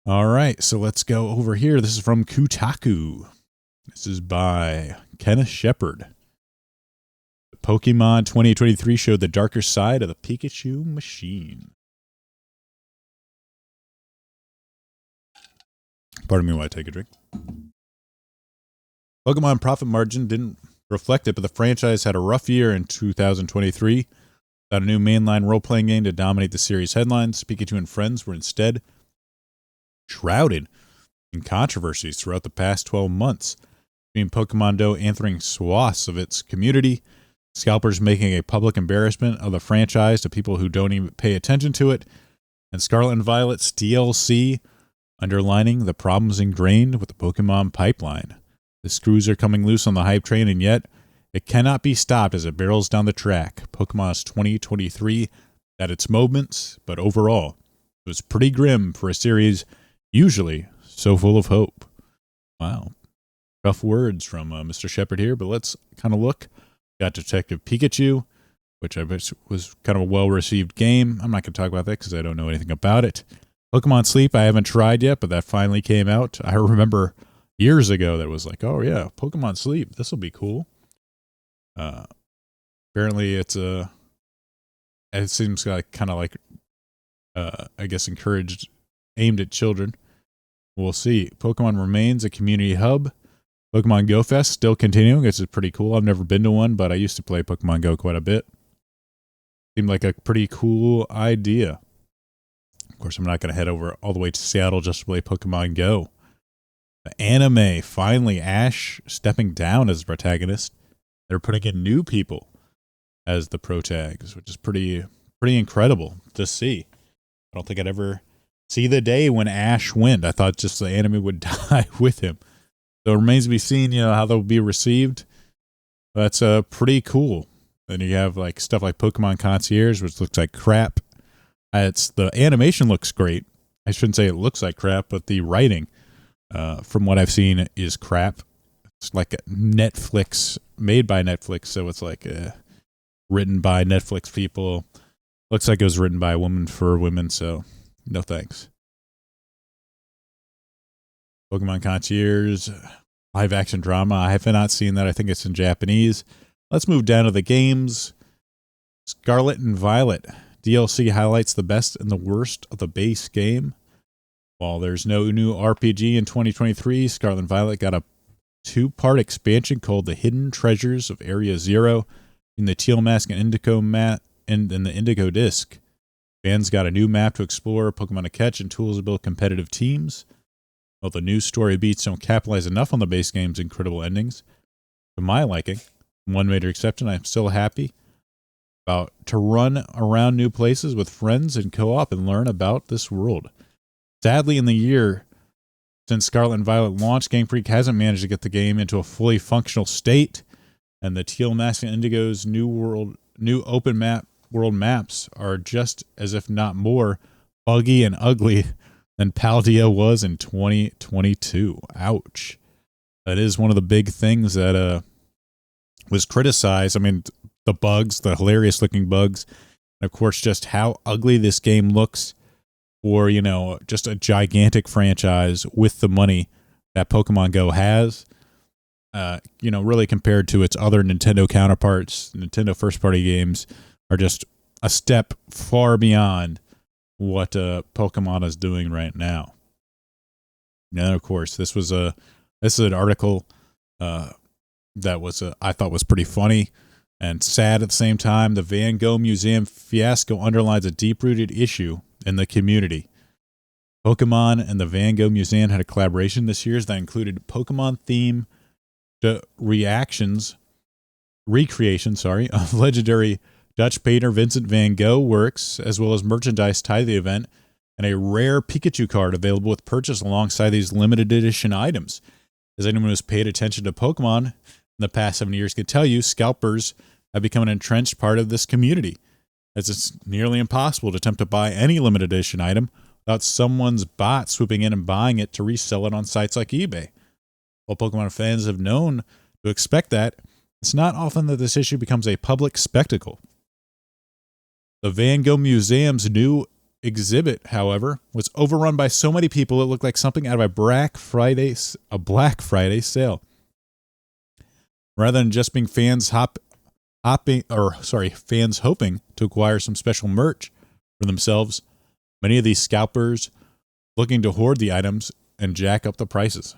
All right, so let's go over here. This is from Kotaku. This is by Kenneth Shepard. Pokemon 2023 showed the darker side of the Pikachu machine. Pardon me while I take a drink. Pokemon profit margin didn't reflect it, but the franchise had a rough year in 2023. Without a new mainline role-playing game to dominate the series headlines, Pikachu and Friends were instead shrouded in controversies throughout the past 12 months, between Pokemon Go answering swaths of its community, scalpers making a public embarrassment of the franchise to people who don't even pay attention to it, and Scarlet Violet's DLC underlining the problems ingrained with the Pokemon pipeline. The screws are coming loose on the hype train, and yet it cannot be stopped as it barrels down the track. Pokemon's 2023 had its moments, but overall, it was pretty grim for a series usually so full of hope. Wow. Rough words from Mr. Shepard here, but let's kind of look. Got Detective Pikachu, which I bet was kind of a well-received game. I'm not going to talk about that because I don't know anything about it. Pokemon Sleep, I haven't tried yet, but that finally came out. I remember years ago that was like, oh yeah, Pokemon Sleep, this will be cool. Apparently it seems like kind of like, I guess encouraged, aimed at children. We'll see. Pokemon remains a community hub. Pokemon Go Fest still continuing. This is pretty cool. I've never been to one, but I used to play Pokemon Go quite a bit. Seemed like a pretty cool idea. Of course, I'm not going to head over all the way to Seattle just to play Pokemon Go. The anime, finally, Ash stepping down as the protagonist. They're putting in new people as the protags, which is pretty incredible to see. I don't think I'd ever see the day when Ash went. I thought just the anime would die with him. So it remains to be seen, how they'll be received. That's pretty cool. Then you have like stuff like Pokemon Concierge, which looks like crap. The animation looks great. I shouldn't say it looks like crap, but the writing, from what I've seen, is crap. It's like Netflix, made by Netflix, so it's like written by Netflix people. Looks like it was written by a woman for women, so no thanks. Pokemon Concierge, live action drama. I have not seen that. I think it's in Japanese. Let's move down to the games. Scarlet and Violet DLC highlights the best and the worst of the base game. While there's no new RPG in 2023, Scarlet and Violet got a 2-part expansion called The Hidden Treasures of Area Zero in the Teal Mask and Indigo and the Indigo Disc. Fans got a new map to explore, Pokemon to catch, and tools to build competitive teams. While the new story beats don't capitalize enough on the base game's incredible endings, to my liking, one major exception, I'm still happy about to run around new places with friends and co-op and learn about this world. Sadly, in the year since Scarlet and Violet launched, Game Freak hasn't managed to get the game into a fully functional state, and the Teal Mask and Indigo's new open map world maps are just as if not more buggy and ugly than Paldea was in 2022. Ouch. That is one of the big things that was criticized. I mean, the bugs, the hilarious looking bugs, and of course just how ugly this game looks for, just a gigantic franchise with the money that Pokemon Go has. Really compared to its other Nintendo counterparts, Nintendo first-party games are just a step far beyond what Pokemon is doing right now. And of course, this is an article that was I thought was pretty funny and sad at the same time. The Vango Museum fiasco underlines a deep-rooted issue in the community. Pokemon and the Vango Museum had a collaboration this year that included Pokemon-themed recreation of legendary Dutch painter Vincent van Gogh works, as well as merchandise tied to the event, and a rare Pikachu card available with purchase alongside these limited edition items. As anyone who's paid attention to Pokemon in the past 7 years can tell you, scalpers have become an entrenched part of this community, as it's nearly impossible to attempt to buy any limited edition item without someone's bot swooping in and buying it to resell it on sites like eBay. While Pokemon fans have known to expect that, it's not often that this issue becomes a public spectacle. The Vango Museum's new exhibit, however, was overrun by so many people it looked like something out of a Black Friday sale. Rather than just being fans fans hoping to acquire some special merch for themselves, many of these scalpers looking to hoard the items and jack up the prices.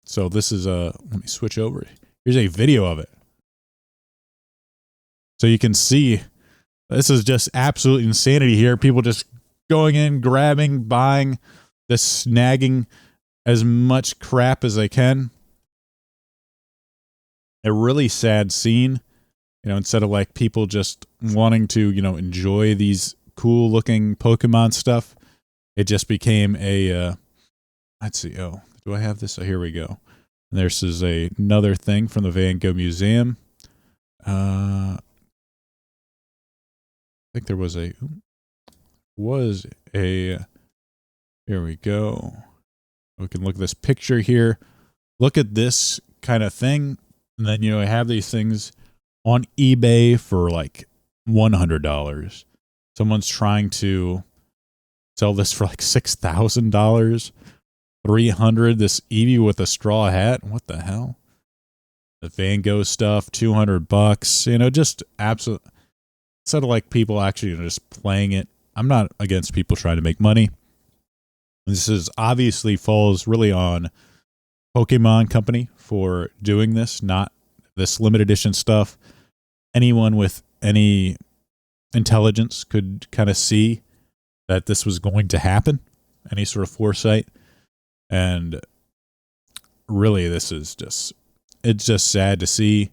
So this is let me switch over. Here's a video of it. So you can see this is just absolute insanity here. People just going in, grabbing, buying, just snagging as much crap as they can. A really sad scene, instead of like people just wanting to, enjoy these cool looking Pokemon stuff. It just became a, let's see. Oh, do I have this? Oh, here we go. And this is another thing from the Vango Museum. I think there was a, here we go. We can look at this picture here. Look at this kind of thing. And then, I have these things on eBay for like $100. Someone's trying to sell this for like $6,000. $300. This Eevee with a straw hat. What the hell? The Van Gogh stuff, $200. Just absolute. Instead of like people actually just playing it. I'm not against people trying to make money. This is obviously falls really on Pokemon Company for doing this, not this limited edition stuff. Anyone with any intelligence could kind of see that this was going to happen, any sort of foresight. And really, this is it's just sad to see.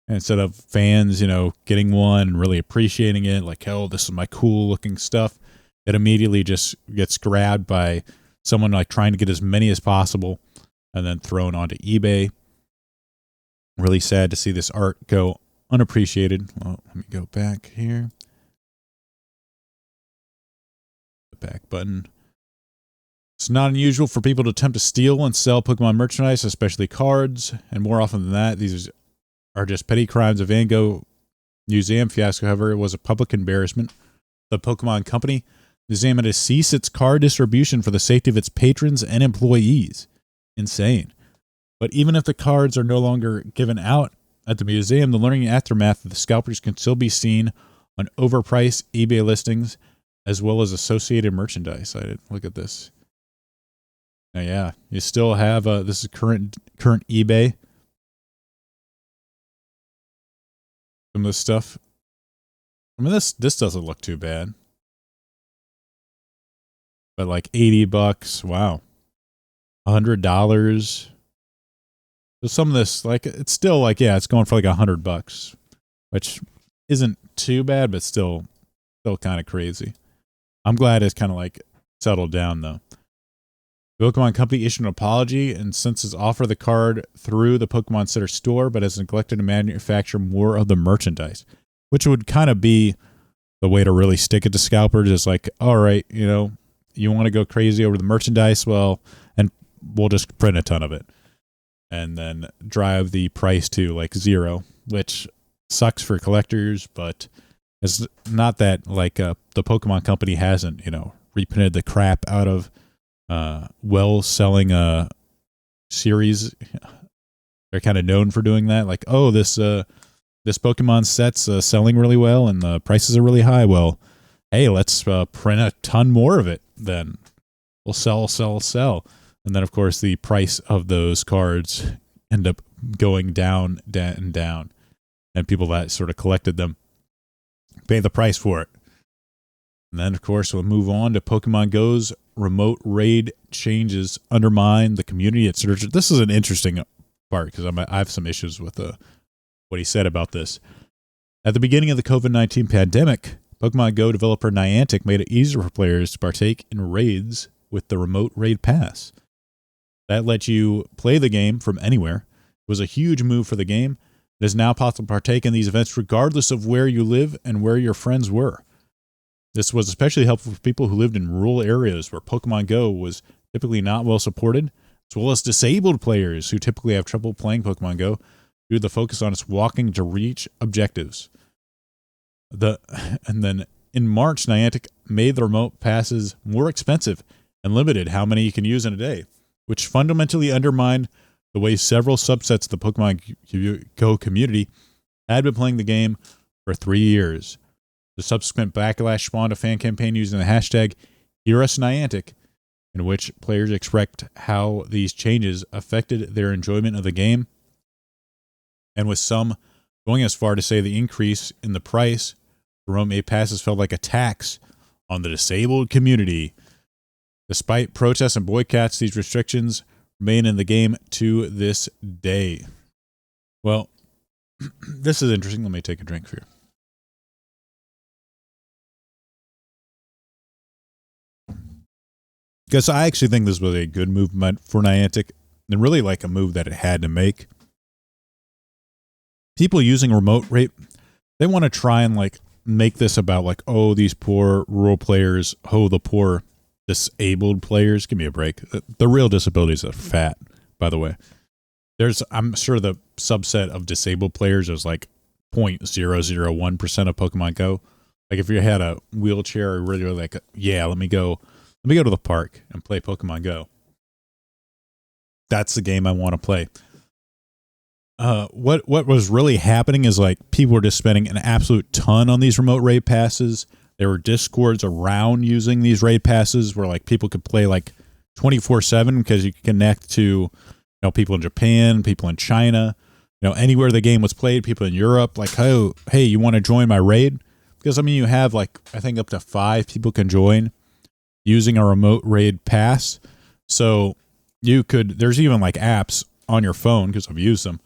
Instead of fans, getting one and really appreciating it, like, oh, this is my cool looking stuff, it immediately just gets grabbed by someone like trying to get as many as possible and then thrown onto eBay. Really sad to see this art go unappreciated. Well, let me go back here. The back button. It's not unusual for people to attempt to steal and sell Pokemon merchandise, especially cards. And more often than that, these are just petty crimes. The Vango Museum fiasco, however, was a public embarrassment. The Pokemon Company Museum had to cease its card distribution for the safety of its patrons and employees. Insane. But even if the cards are no longer given out at the museum, the learning aftermath of the scalpers can still be seen on overpriced eBay listings as well as associated merchandise. Look at this. Now, yeah, you still have this is current eBay. Some of this stuff. I mean, this doesn't look too bad. But like $80, wow. $100. So some of this, like, it's still like, yeah, it's going for like $100, which isn't too bad, but still kind of crazy. I'm glad it's kind of like settled down though. The Pokemon Company issued an apology and since its offer the card through the Pokemon Center store, but has neglected to manufacture more of the merchandise, which would kind of be the way to really stick it to scalpers. Is like, all right, you want to go crazy over the merchandise, well, and we'll just print a ton of it and then drive the price to like zero, which sucks for collectors, but it's not that like the Pokemon Company hasn't, reprinted the crap out of well-selling series. They're kind of known for doing that. Like, oh, this Pokemon set's selling really well and the prices are really high. Well, hey, let's print a ton more of it. Then we'll sell. And then, of course, the price of those cards end up going down and down. And people that sort of collected them pay the price for it. And then, of course, we'll move on to Pokemon Go's remote raid changes undermine the community at Surge. This is an interesting part because I have some issues with what he said about this. At the beginning of the COVID-19 pandemic, Pokemon Go developer Niantic made it easier for players to partake in raids with the remote raid pass. That let you play the game from anywhere. It was a huge move for the game. It is now possible to partake in these events regardless of where you live and where your friends were. This was especially helpful for people who lived in rural areas where Pokemon Go was typically not well supported, as well as disabled players who typically have trouble playing Pokemon Go due to the focus on its walking to reach objectives. And then In March, Niantic made the remote passes more expensive and limited how many you can use in a day, which fundamentally undermined the way several subsets of the Pokemon Go community had been playing the game for 3 years. The subsequent backlash spawned a fan campaign using the hashtag #HearUsNiantic, in which players expressed how these changes affected their enjoyment of the game, and with some going as far to say the increase in the price for remote passes felt like a tax on the disabled community. Despite protests and boycotts, these restrictions remain in the game to this day. Well, this is interesting. Let me take a drink here. Because I actually think this was a good movement for Niantic, and really like a move that it had to make. People using remote rate, they want to try and like make this about like, oh, these poor rural players, oh, the poor disabled players. Give me a break. The real disabilities are fat, by the way. I'm sure the subset of disabled players is like 0.001% of Pokemon Go. Like if you had a wheelchair or really like, yeah, let me go to the park and play Pokemon Go. That's the game I want to play. What was really happening is like people were just spending an absolute ton on these remote raid passes. There were discords around using these raid passes where like people could play like 24/7 because you could connect to, people in Japan, people in China, anywhere the game was played, people in Europe, like, oh, hey, you want to join my raid? Because you have like, I think up to 5 people can join using a remote raid pass. So there's even like apps on your phone, because I've used them,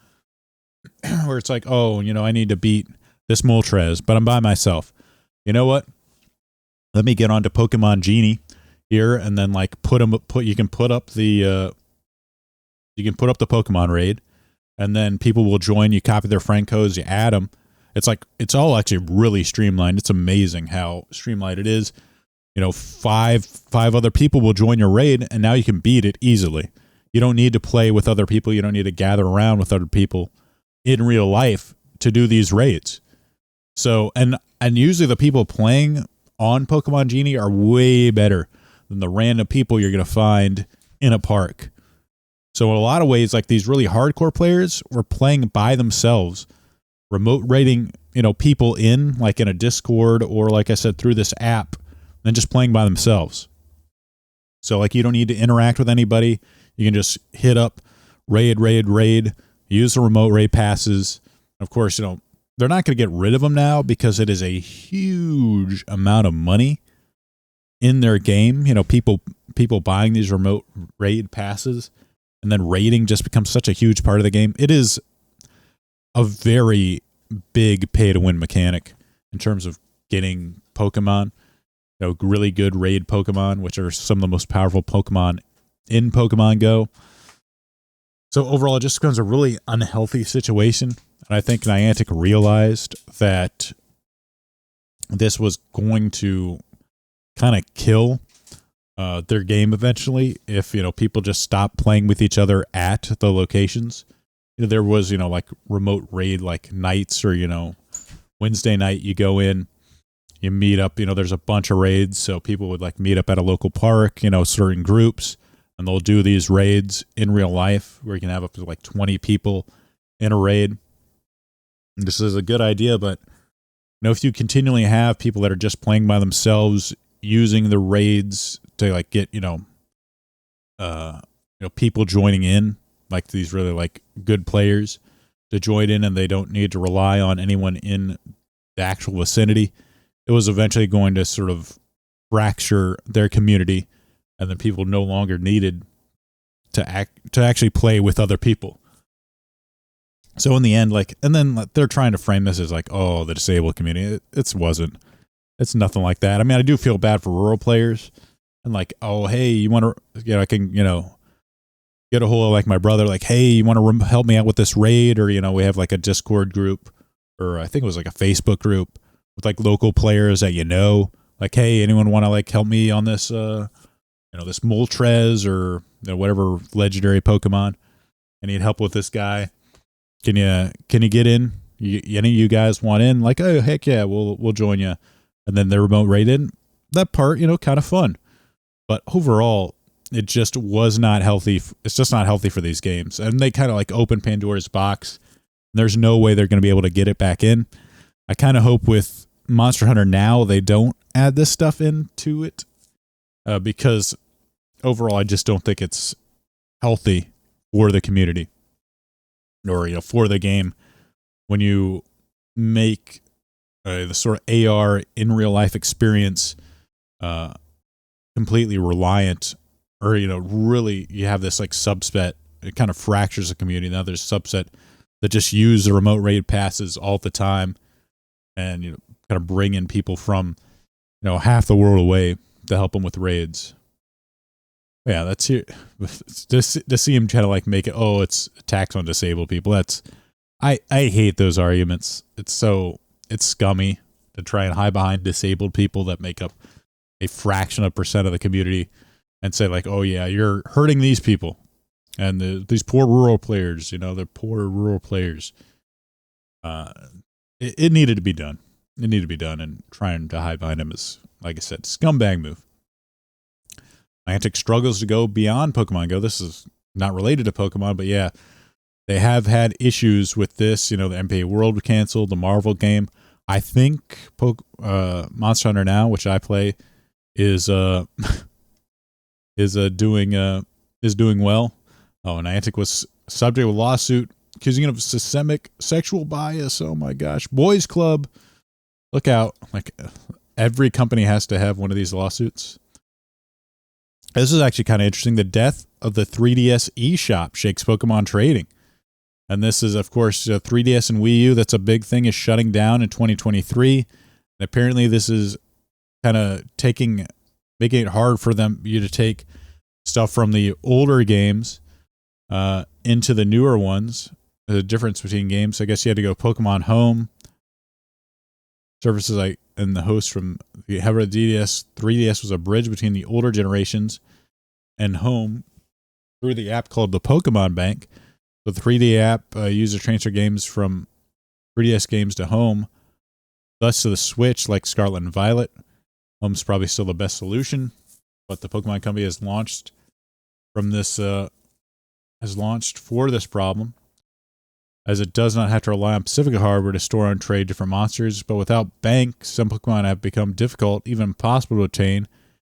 where it's like, oh, I need to beat this Moltres, but I'm by myself. You know what? Let me get onto Pokemon Genie here, and then like you can put up the Pokemon raid, and then people will join. You copy their friend codes, you add them. It's all actually really streamlined. It's amazing how streamlined it is. 5 other people will join your raid, and now you can beat it easily. You don't need to play with other people. You don't need to gather around with other people in real life to do these raids. So, and usually the people playing on Pokemon Genie are way better than the random people you're going to find in a park. So in a lot of ways, like these really hardcore players were playing by themselves, remote raiding, people in like in a Discord or like I said, through this app, and just playing by themselves. So like you don't need to interact with anybody. You can just hit up raid, use the remote raid passes. Of course, they're not going to get rid of them now because it is a huge amount of money in their game. People buying these remote raid passes, and then raiding just becomes such a huge part of the game. It is a very big pay to win mechanic in terms of getting Pokemon, really good raid Pokemon, which are some of the most powerful Pokemon in Pokemon Go. So overall, it just becomes a really unhealthy situation. And I think Niantic realized that this was going to kind of kill their game eventually if, people just stop playing with each other at the locations. There was, like remote raid like nights or, Wednesday night you go in, you meet up, there's a bunch of raids. So people would like meet up at a local park, certain groups, and they'll do these raids in real life where you can have up to like 20 people in a raid. And this is a good idea, but if you continually have people that are just playing by themselves, using the raids to like get, people joining in, like these really like good players to join in, and they don't need to rely on anyone in the actual vicinity, it was eventually going to sort of fracture their community, and then people no longer needed to actually play with other people. So in the end, like, and then they're trying to frame this as like, oh, the disabled community. It's nothing like that. I mean, I do feel bad for rural players, and like, oh, hey, you want to, I can, get a hold of like my brother, like, hey, you want to help me out with this raid? Or, we have like a Discord group, or I think it was like a Facebook group with like local players that, like, hey, anyone want to like help me on this, this Moltres or whatever legendary Pokemon? I need help with this guy. Can you get in? Any of you guys want in? Like, oh, heck yeah, we'll join you. and then the remote raid in. That part, kind of fun. But overall, it just was not healthy. It's just not healthy for these games. And they kind of like open Pandora's box. There's no way they're going to be able to get it back in. I kind of hope with Monster Hunter Now they don't add this stuff into it because overall I just don't think it's healthy for the community or for the game when you make the sort of AR in real life experience completely reliant, or really you have this like subset. It kind of fractures the community. Now there's a subset that just use the remote raid passes all the time, and kind of bring in people from half the world away to help them with raids. Yeah, that's here to see him try to like make it. Oh, it's a tax on disabled people. That's I hate those arguments. It's scummy to try and hide behind disabled people that make up a fraction of % of the community and say like, oh yeah, you're hurting these people and these poor rural players. They're poor rural players. It needed to be done. It needed to be done, and trying to hide behind him is, like I said, scumbag move. Mantic struggles to go beyond Pokemon Go. This is not related to Pokemon, but yeah, they have had issues with this. The MPA World canceled, the Marvel game. I think Monster Hunter Now, which I play, is doing well. Oh, and Niantic was subject to a lawsuit accusing it of systemic sexual bias. Oh my gosh, Boys Club, look out! Like every company has to have one of these lawsuits. This is actually kind of interesting. The death of the 3DS eShop shakes Pokemon trading. And this is, of course, 3DS and Wii U. That's a big thing, is shutting down in 2023. And apparently this is kind of making it hard for you to take stuff from the older games into the newer ones. The difference between games, I guess you had to go Pokemon Home. Services like and the host from the however the 3DS was a bridge between the older generations and Home through the app called the Pokemon Bank. So the 3D app user transfer games from 3DS games to Home, thus to the Switch, like Scarlet and Violet. Home's probably still the best solution, but the Pokemon Company has launched for this problem, as it does not have to rely on specific hardware to store and trade different monsters. But without Bank, some Pokemon have become difficult, even impossible to obtain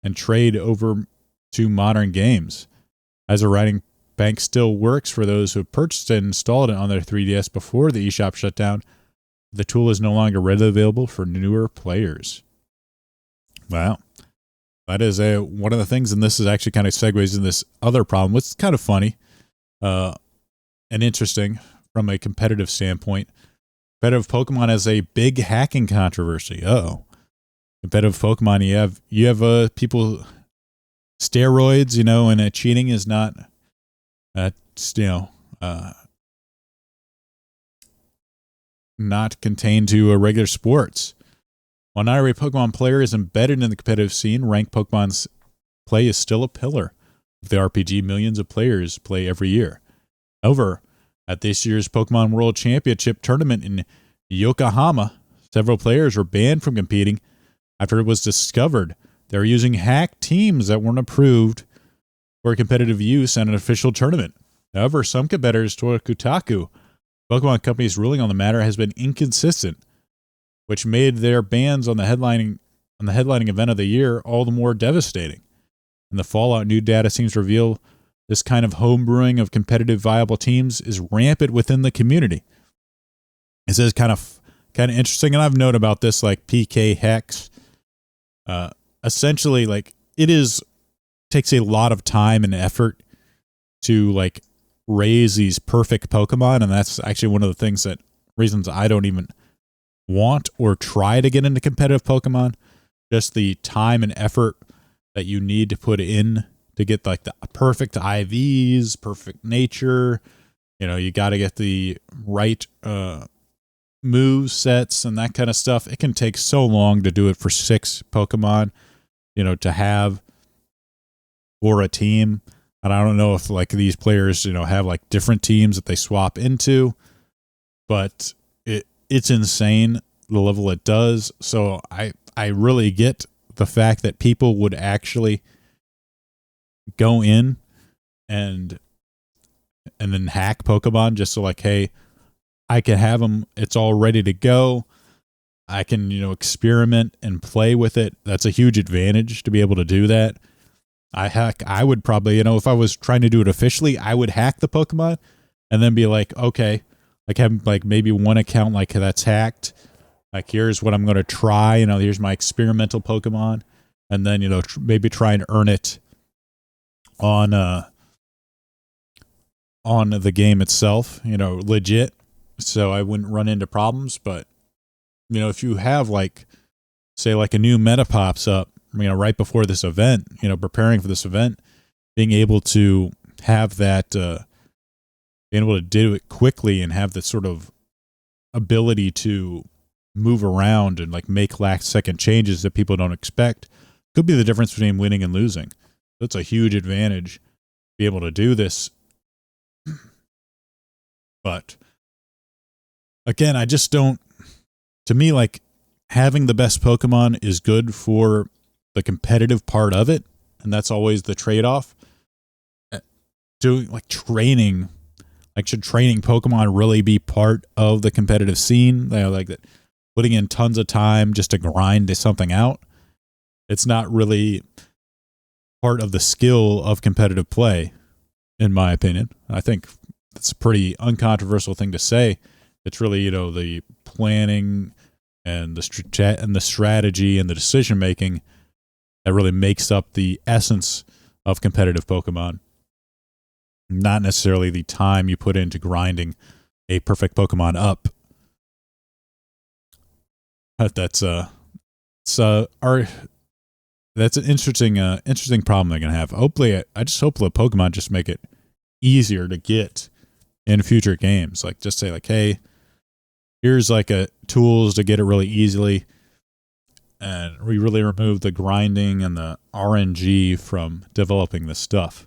and trade over to modern games. As a writing, Bank still works for those who have purchased it and installed it on their 3DS before the eShop shut down. The tool is no longer readily available for newer players. Wow. That is one of the things, and this is actually kind of segues in this other problem, which is kind of funny and interesting from a competitive standpoint. Competitive Pokemon has a big hacking controversy. Competitive Pokemon, you have people steroids, and cheating is not not contained to regular sports. While not every Pokemon player is embedded in the competitive scene, ranked Pokemon's play is still a pillar of the RPG millions of players play every year. However, at this year's Pokemon World Championship tournament in Yokohama, several players were banned from competing after it was discovered they were using hacked teams that weren't approved for competitive use at an official tournament. However, some competitors told Kotaku, Pokemon Company's ruling on the matter has been inconsistent, which made their bans on the headlining event of the year all the more devastating. In the fallout, new data seems to reveal this kind of homebrewing of competitive viable teams is rampant within the community. This is kind of interesting, and I've known about this, like PK Hex. Essentially, like takes a lot of time and effort to like raise these perfect Pokemon, and that's actually one of the reasons I don't even want or try to get into competitive Pokemon. Just the time and effort that you need to put in to get like the perfect IVs, perfect nature. You got to get the right move sets and that kind of stuff. It can take so long to do it for 6 Pokemon, to have for a team. And I don't know if like these players, have like different teams that they swap into, but it's insane the level it does. So I I really get the fact that people would actually go in and then hack Pokemon just so like, hey, I can have them. It's all ready to go. I can, experiment and play with it. That's a huge advantage to be able to do that. I would probably, if I was trying to do it officially, I would hack the Pokemon and then be like, okay, like have like maybe one account like that's hacked. Like here's what I'm going to try. Here's my experimental Pokemon, and then maybe try and earn it on the game itself. Legit. So I wouldn't run into problems. But if you have like, say like a new meta pops up, right before this event, preparing for this event, being able to have that, being able to do it quickly and have that sort of ability to move around and like make last second changes that people don't expect could be the difference between winning and losing. That's a huge advantage to be able to do this. But again, I just don't, to me, like having the best Pokemon is good for the competitive part of it. And that's always the trade-off. Doing like training, like should training Pokemon really be part of the competitive scene? Like that, putting in tons of time just to grind something out. It's not really part of the skill of competitive play, in my opinion. I think that's a pretty uncontroversial thing to say. It's really, the planning and the strategy and the decision making that really makes up the essence of competitive Pokemon. Not necessarily the time you put into grinding a perfect Pokemon up. But that's an interesting problem they're gonna have. Hopefully, I just hope the Pokemon just make it easier to get in future games. Like just say like, hey, here's like a tools to get it really easily, and we really remove the grinding and the RNG from developing this stuff.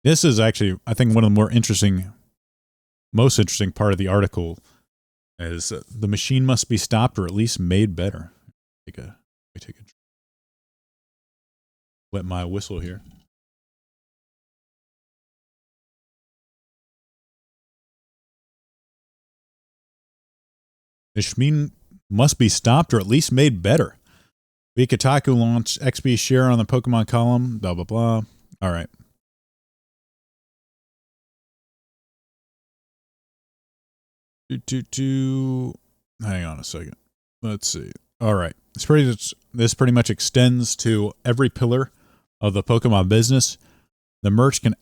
This is actually, I think, one of the most interesting part of the article is the machine must be stopped or at least made better. Wet my whistle here. The machine must be stopped or at least made better. Kotaku launched XP share on the Pokemon column. Blah blah blah. All right. Hang on a second. Let's see. All right. This pretty much extends to every pillar of the Pokemon business. The merch can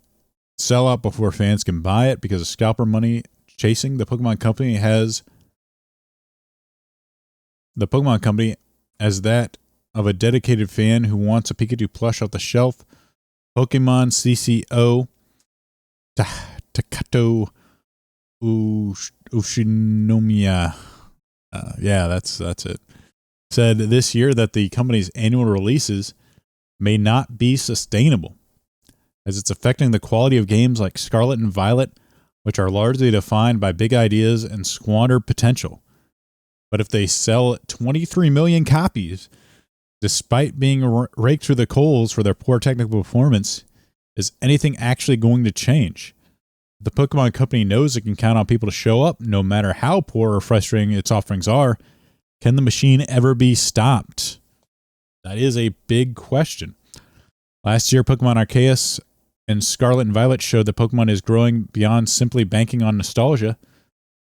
sell out before fans can buy it because of scalper money chasing. The Pokemon Company as that of a dedicated fan who wants a Pikachu plush off the shelf. Pokemon CCO Takato Ushinomiya. Yeah, that's it. Said this year that the company's annual releases may not be sustainable, as it's affecting the quality of games like Scarlet and Violet, which are largely defined by big ideas and squandered potential. But if they sell 23 million copies, despite being raked through the coals for their poor technical performance, is anything actually going to change? The Pokemon Company knows it can count on people to show up, no matter how poor or frustrating its offerings are. Can the machine ever be stopped? That is a big question. Last year, Pokemon Arceus and Scarlet and Violet showed that Pokemon is growing beyond simply banking on nostalgia.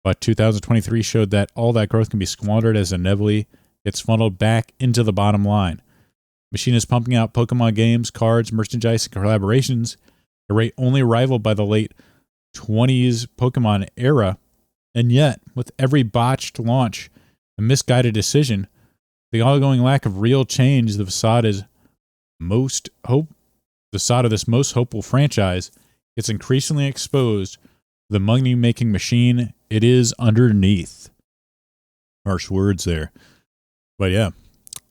But 2023 showed that all that growth can be squandered as inevitably gets funneled back into the bottom line. Machine is pumping out Pokemon games, cards, merchandise, and collaborations at a rate only rivaled by the late 20s Pokemon era. And yet, with every botched launch and misguided decision, the ongoing lack of real change, the facade of this most hopeful franchise gets increasingly exposed to the money-making machine it is underneath. Harsh words there. But yeah,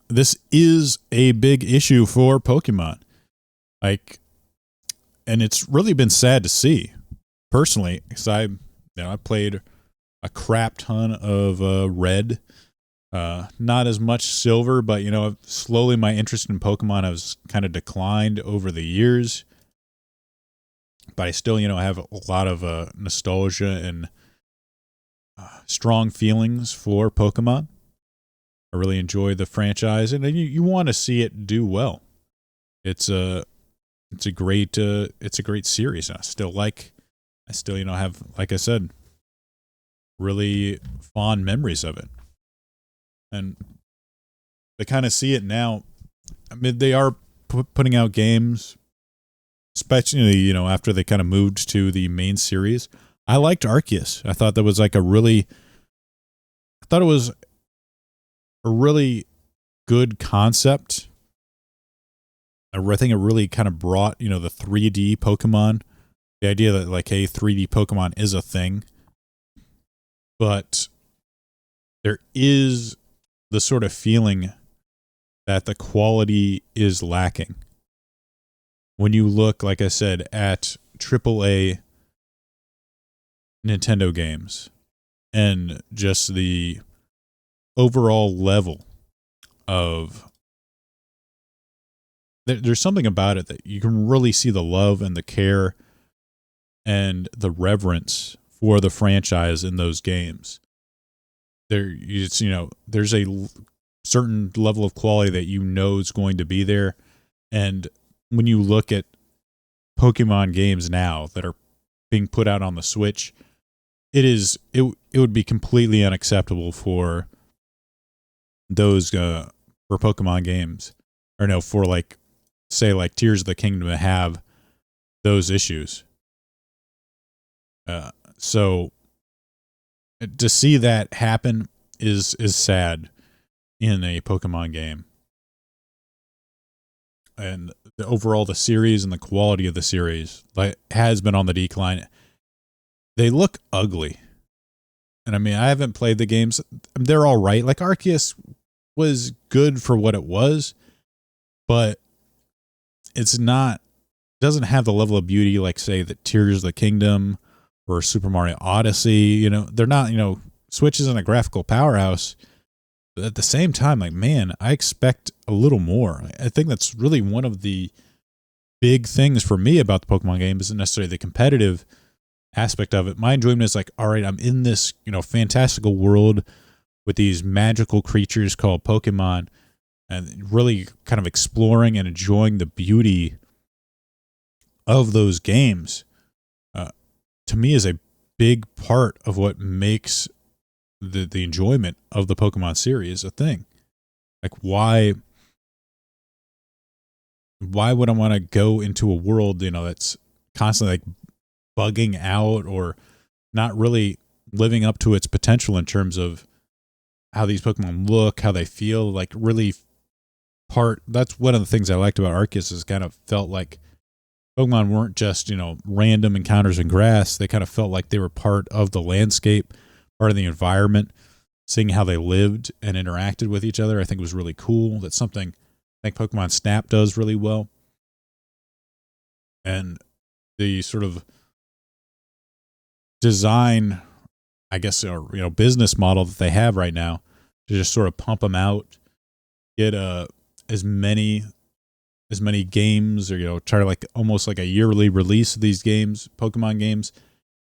this is a big issue for Pokemon. And it's really been sad to see, personally, because I played a crap ton of Red Not as much silver, but slowly my interest in Pokemon has kind of declined over the years. But I still, have a lot of nostalgia and strong feelings for Pokemon. I really enjoy the franchise, and you want to see it do well. It's a great series, and I still have, like I said, really fond memories of it. And they kind of see it now. I mean, they are putting out games, especially after they kind of moved to the main series. I liked Arceus. I thought that was like I thought it was a really good concept. I think it really kind of brought the 3D Pokemon, the idea that like, hey, 3D Pokemon is a thing, but there is the sort of feeling that the quality is lacking. When you look, like I said, at AAA Nintendo games and just the overall level of... There's something about it that you can really see the love and the care and the reverence for the franchise in those games. There's a certain level of quality that is going to be there. And when you look at Pokemon games now that are being put out on the Switch, it would be completely unacceptable for those for Pokemon games, or no, for like, say, like Tears of the Kingdom to have those issues. So to see that happen is sad in a Pokemon game. And the series and the quality of the series has been on the decline. They look ugly. And I mean, I haven't played the games. They're all right. Like Arceus was good for what it was, but doesn't have the level of beauty like, say, the Tears of the Kingdom or Super Mario Odyssey. They're not, Switch isn't a graphical powerhouse, but at the same time, like, man, I expect a little more. I think that's really one of the big things for me about the Pokemon game isn't necessarily the competitive aspect of it. My enjoyment is like, all right, I'm in this, fantastical world with these magical creatures called Pokemon, and really kind of exploring and enjoying the beauty of those games. To me, is a big part of what makes the enjoyment of the Pokemon series a thing. Like, why would I want to go into a world, that's constantly like bugging out or not really living up to its potential in terms of how these Pokemon look, how they feel, like really that's one of the things I liked about Arceus, is kind of felt like Pokemon weren't just, random encounters in grass. They kind of felt like they were part of the landscape, part of the environment. Seeing how they lived and interacted with each other, I think was really cool. That's something I think Pokemon Snap does really well. And the sort of design, I guess, or business model that they have right now to just sort of pump them out, get as many games, or try to like almost like a yearly release of these games, Pokemon games.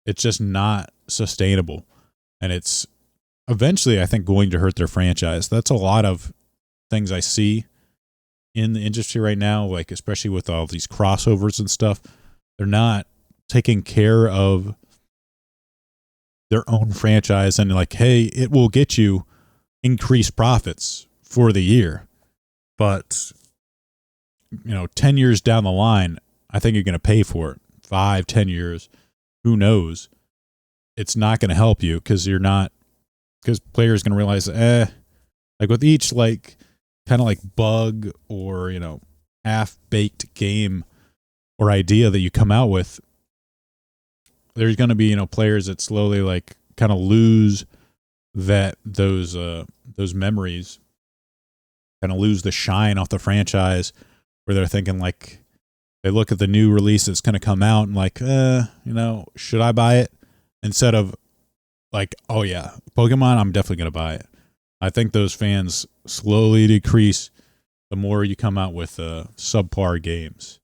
It's just not sustainable, and it's eventually, I think, going to hurt their franchise. That's a lot of things I see in the industry right now, like especially with all these crossovers and stuff. They're not taking care of their own franchise, and like, hey, it will get you increased profits for the year, but 10 years down the line, I think you're going to pay for it. 5-10 years, who knows? It's not going to help you because players going to realize, like with each like kind of like bug or half-baked game or idea that you come out with, there's going to be players that slowly like kind of lose those memories, kind of lose the shine off the franchise, where they're thinking like, they look at the new release that's going to come out and like, should I buy it? Instead of like, oh yeah, Pokemon, I'm definitely going to buy it. I think those fans slowly decrease the more you come out with subpar games.